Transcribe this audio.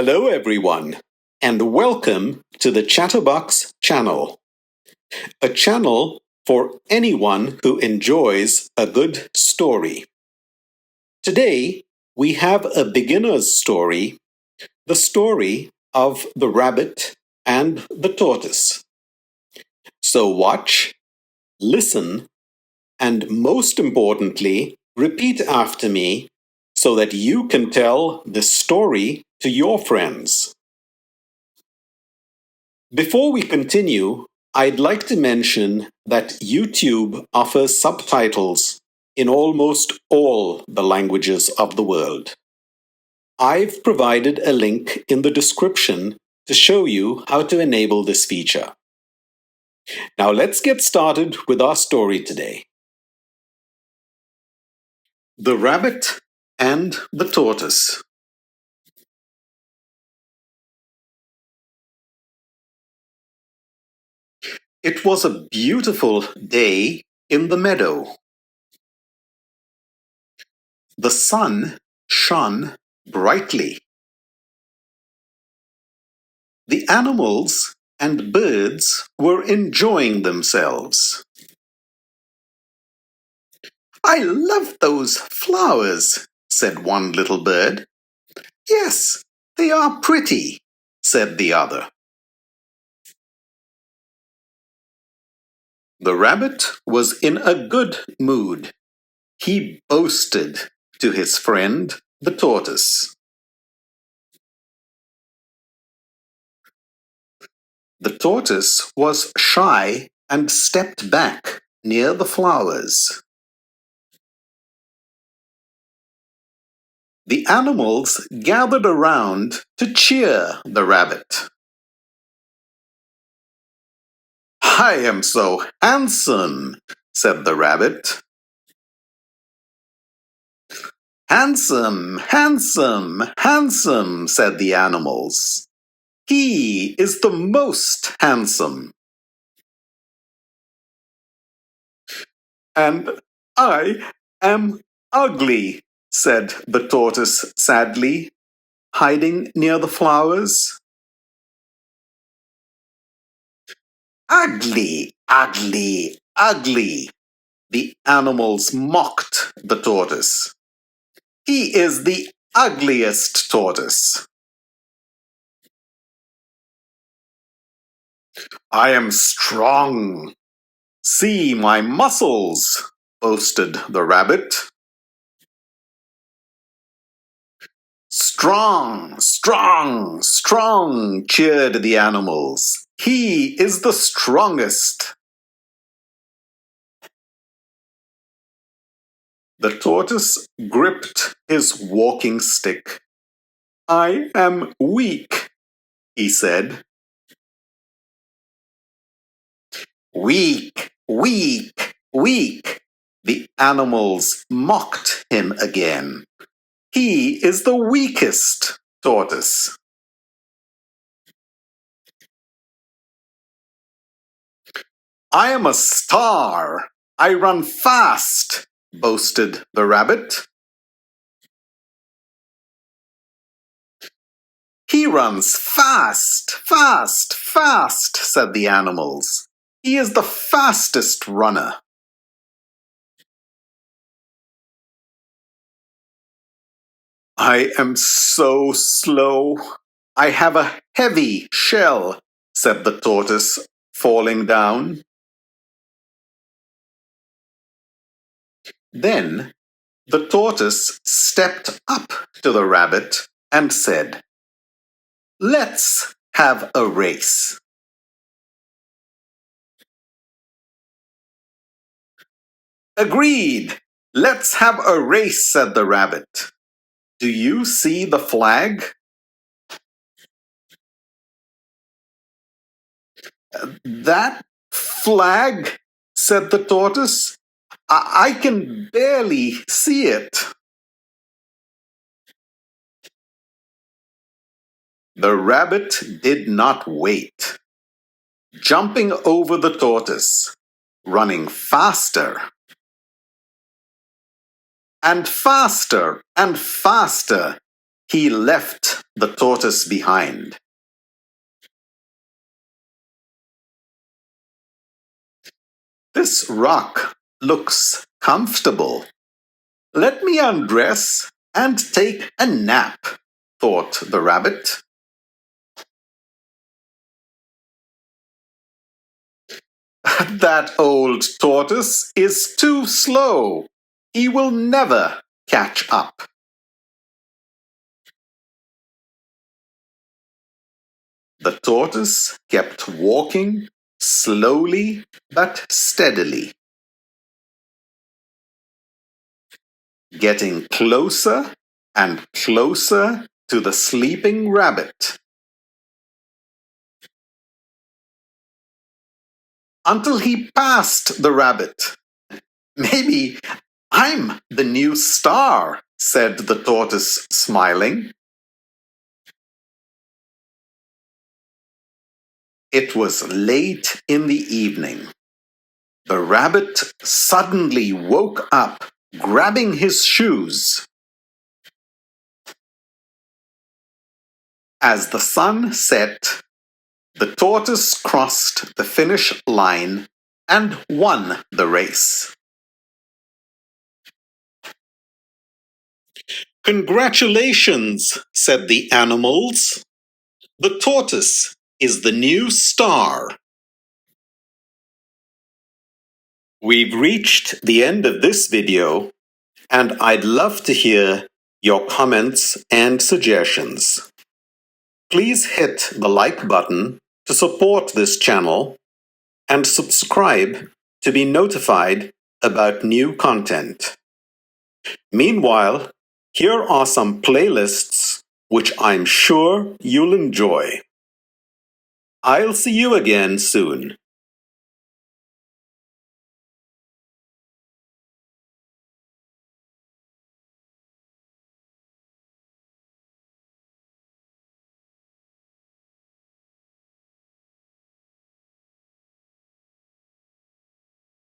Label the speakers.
Speaker 1: Hello everyone, and welcome to the Chatterbox channel, a channel for anyone who enjoys a good story. Today, we have a beginner's story, the story of the rabbit and the tortoise. So watch, listen, and most importantly, repeat after me so that you can tell this story to your friends. Before we continue, I'd like to mention that YouTube offers subtitles in almost all the languages of the world. I've provided a link in the description to show you how to enable this feature. Now let's get started with our story today. The Rabbit and the Tortoise. It was a beautiful day in the meadow. The sun shone brightly. The animals and birds were enjoying themselves. "I love those flowers," said one little bird. "Yes, they are pretty," said the other. The rabbit was in a good mood. He boasted to his friend the tortoise. The tortoise was shy and stepped back near the flowers. The animals gathered around to cheer the rabbit. "I am so handsome," said the rabbit. "Handsome, handsome, handsome," said the animals. "He is the most handsome." "And I am ugly," said the tortoise sadly, hiding near the flowers. "Ugly, ugly, ugly," the animals mocked the tortoise. "He is the ugliest tortoise." "I am strong. See my muscles," boasted the rabbit. "Strong, strong, strong," cheered the animals. "He is the strongest." The tortoise gripped his walking stick. "I am weak," he said. "Weak, weak, weak," the animals mocked him again. "He is the weakest tortoise." "I am a star. I run fast," boasted the rabbit. "He runs fast, fast, fast," said the animals. "He is the fastest runner." "I am so slow. I have a heavy shell," said the tortoise, falling down. Then the tortoise stepped up to the rabbit and said, "Let's have a race." "Agreed. Let's have a race," said the rabbit. "Do you see the flag?" "That flag?" said the tortoise. I can barely see it." The rabbit did not wait. Jumping over the tortoise, running faster and faster and faster, he left the tortoise behind. This rock looks comfortable. Let me undress and take a nap, thought the rabbit. That old tortoise is too slow. He will never catch up. The tortoise kept walking slowly but steadily, getting closer and closer to the sleeping rabbit, until he passed the rabbit. Maybe I'm the new star, said the tortoise, smiling. It was late in the evening. The rabbit suddenly woke up, grabbing his shoes. As the sun set, the tortoise crossed the finish line and won the race. Congratulations, said the animals. The tortoise is the new star. We've reached the end of this video, and I'd love to hear your comments and suggestions. Please hit the like button to support this channel and subscribe to be notified about new content. Meanwhile, here are some playlists which I'm sure you'll enjoy. I'll see you again soon.